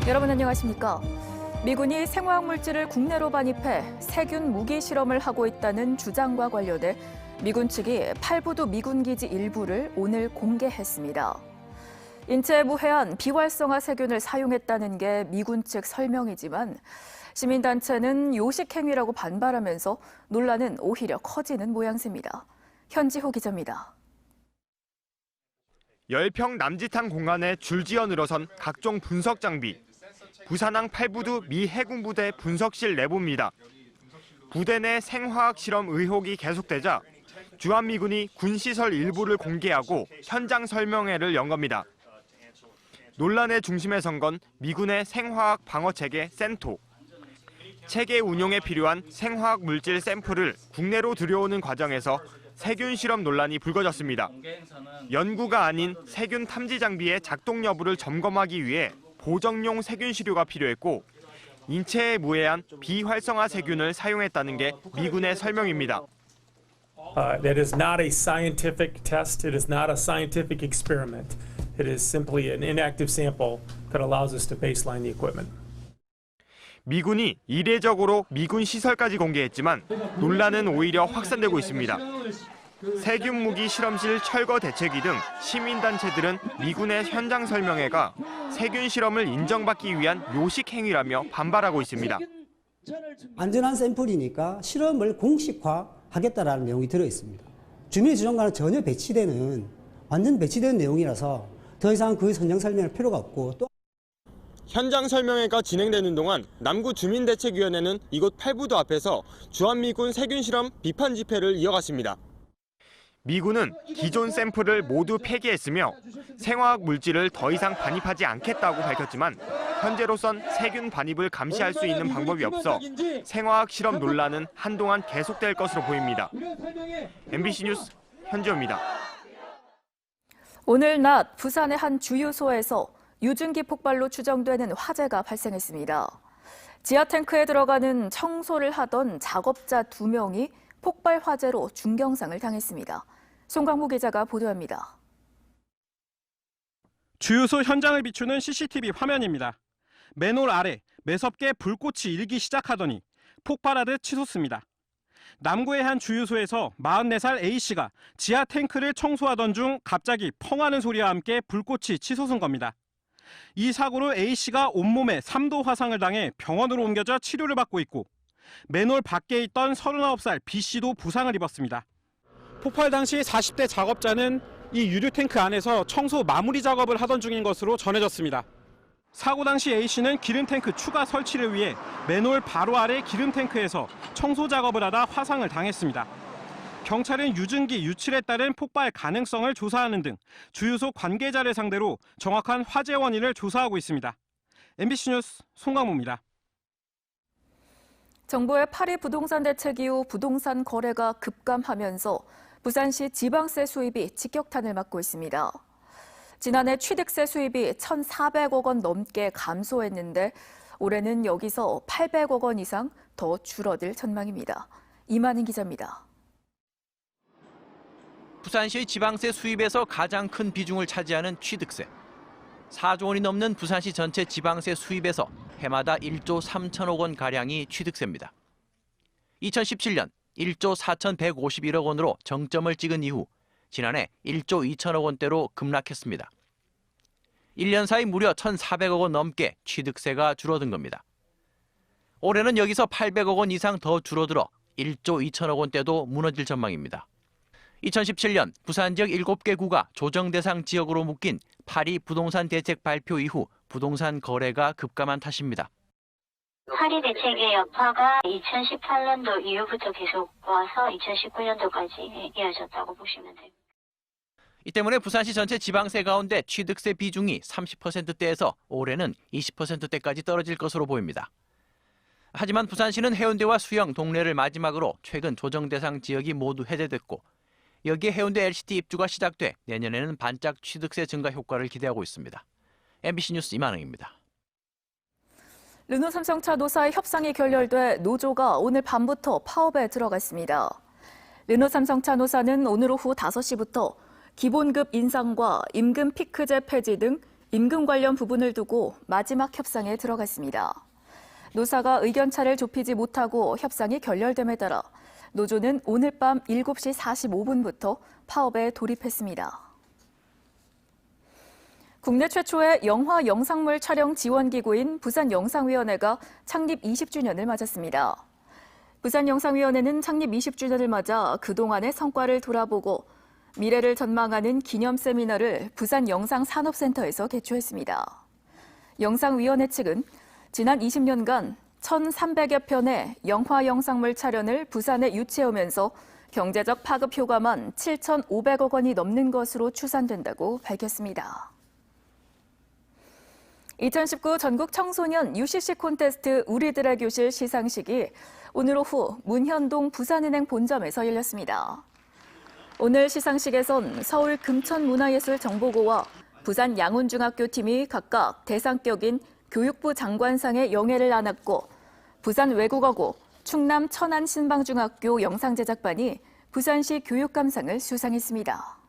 여러분 안녕하십니까? 미군이 생화학물질을 국내로 반입해 세균 무기 실험을 하고 있다는 주장과 관련해 미군 측이 팔부두 미군기지 일부를 오늘 공개했습니다. 인체에 무해한 비활성화 세균을 사용했다는 게 미군 측 설명이지만 시민단체는 요식행위라고 반발하면서 논란은 오히려 커지는 모양새입니다. 현지호 기자입니다. 10평 남짓한 공간에 줄지어 늘어선 각종 분석 장비. 부산항 팔부두 미 해군부대 분석실 내부입니다. 부대 내 생화학 실험 의혹이 계속되자 주한미군이 군시설 일부를 공개하고 현장 설명회를 연 겁니다. 논란의 중심에 선 건 미군의 생화학 방어체계 센토. 체계 운용에 필요한 생화학 물질 샘플을 국내로 들여오는 과정에서 세균 실험 논란이 불거졌습니다. 연구가 아닌 세균 탐지 장비의 작동 여부를 점검하기 위해 보정용 세균 시료가 필요했고 인체에 무해한 비활성화 세균을 사용했다는 게 미군의 설명입니다. That is not a scientific test. It is not a scientific experiment. It is simply an inactive sample that allows us to baseline the equipment. 미군이 이례적으로 미군 시설까지 공개했지만 논란은 오히려 확산되고 있습니다. 세균 무기 실험실 철거 대책위 등 시민단체들은 미군의 현장 설명회가 세균 실험을 인정받기 위한 요식 행위라며 반발하고 있습니다. 안전한 샘플이니까 실험을 공식화하겠다라는 내용이 들어 있습니다. 주민의 주장과는 전혀 완전 배치된 내용이라서 더 이상 그 현장 설명할 필요가 없고 또 현장 설명회가 진행되는 동안 남구주민대책위원회는 이곳 팔부두 앞에서 주한미군 세균 실험 비판 집회를 이어갔습니다. 미군은 기존 샘플을 모두 폐기했으며 생화학 물질을 더 이상 반입하지 않겠다고 밝혔지만 현재로선 세균 반입을 감시할 수 있는 방법이 없어 생화학 실험 논란은 한동안 계속될 것으로 보입니다. MBC 뉴스 현지호입니다. 오늘 낮 부산의 한 주유소에서 유증기 폭발로 추정되는 화재가 발생했습니다. 지하 탱크에 들어가는 청소를 하던 작업자 2명이 폭발 화재로 중경상을 당했습니다. 송강무 기자가 보도합니다. 주유소 현장을 비추는 CCTV 화면입니다. 맨홀 아래 매섭게 불꽃이 일기 시작하더니 폭발하듯 치솟습니다. 남구의 한 주유소에서 44살 A씨가 지하 탱크를 청소하던 중 갑자기 펑하는 소리와 함께 불꽃이 치솟은 겁니다. 이 사고로 A씨가 온몸에 3도 화상을 당해 병원으로 옮겨져 치료를 받고 있고 맨홀 밖에 있던 39살 B씨도 부상을 입었습니다. 폭발 당시 40대 작업자는 이 유류 탱크 안에서 청소 마무리 작업을 하던 중인 것으로 전해졌습니다. 사고 당시 A씨는 기름 탱크 추가 설치를 위해 맨홀 바로 아래 기름 탱크에서 청소 작업을 하다 화상을 당했습니다. 경찰은 유증기 유출에 따른 폭발 가능성을 조사하는 등 주유소 관계자를 상대로 정확한 화재 원인을 조사하고 있습니다. MBC 뉴스 송강무입니다. 정부의 파리 부동산 대책 이후 부동산 거래가 급감하면서 부산시 지방세 수입이 직격탄을 맞고 있습니다. 지난해 취득세 수입이 1,400억 원 넘게 감소했는데 올해는 여기서 800억 원 이상 더 줄어들 전망입니다. 이만희 기자입니다. 부산시의 지방세 수입에서 가장 큰 비중을 차지하는 취득세. 4조 원이 넘는 부산시 전체 지방세 수입에서 해마다 1조 3천억 원가량이 취득세입니다. 2017년 1조 4,151억 원으로 정점을 찍은 이후 지난해 1조 2천억 원대로 급락했습니다. 1년 사이 무려 1,400억 원 넘게 취득세가 줄어든 겁니다. 올해는 여기서 800억 원 이상 더 줄어들어 1조 2천억 원대도 무너질 전망입니다. 2017년 부산 지역 7개 구가 조정 대상 지역으로 묶인 파리 부동산 대책 발표 이후 부동산 거래가 급감한 탓입니다. 파리 대책의 여파가 2018년도 이후부터 계속 와서 2019년도까지 이어졌다고 보시면 됩니다. 이 때문에 부산시 전체 지방세 가운데 취득세 비중이 30%대에서 올해는 20%대까지 떨어질 것으로 보입니다. 하지만 부산시는 해운대와 수영, 동래를 마지막으로 최근 조정 대상 지역이 모두 해제됐고 여기에 해운대 LCT 입주가 시작돼 내년에는 반짝 취득세 증가 효과를 기대하고 있습니다. MBC 뉴스 이만흥입니다. 르노삼성차 노사의 협상이 결렬돼 노조가 오늘 밤부터 파업에 들어갔습니다. 르노삼성차 노사는 오늘 오후 5시부터 기본급 인상과 임금 피크제 폐지 등 임금 관련 부분을 두고 마지막 협상에 들어갔습니다. 노사가 의견차를 좁히지 못하고 협상이 결렬됨에 따라 노조는 오늘 밤 7시 45분부터 파업에 돌입했습니다. 국내 최초의 영화 영상물 촬영 지원기구인 부산영상위원회가 창립 20주년을 맞았습니다. 부산영상위원회는 창립 20주년을 맞아 그동안의 성과를 돌아보고 미래를 전망하는 기념 세미나를 부산영상산업센터에서 개최했습니다. 영상위원회 측은 지난 20년간 1,300여 편의 영화 영상물 촬영을 부산에 유치하면서 경제적 파급 효과만 7,500억 원이 넘는 것으로 추산된다고 밝혔습니다. 2019 전국 청소년 UCC 콘테스트 우리들의 교실 시상식이 오늘 오후 문현동 부산은행 본점에서 열렸습니다. 오늘 시상식에선 서울 금천문화예술정보고와 부산 양운중학교 팀이 각각 대상격인 교육부 장관상의 영예를 안았고 부산 외국어고, 충남 천안신방중학교 영상제작반이 부산시 교육감상을 수상했습니다.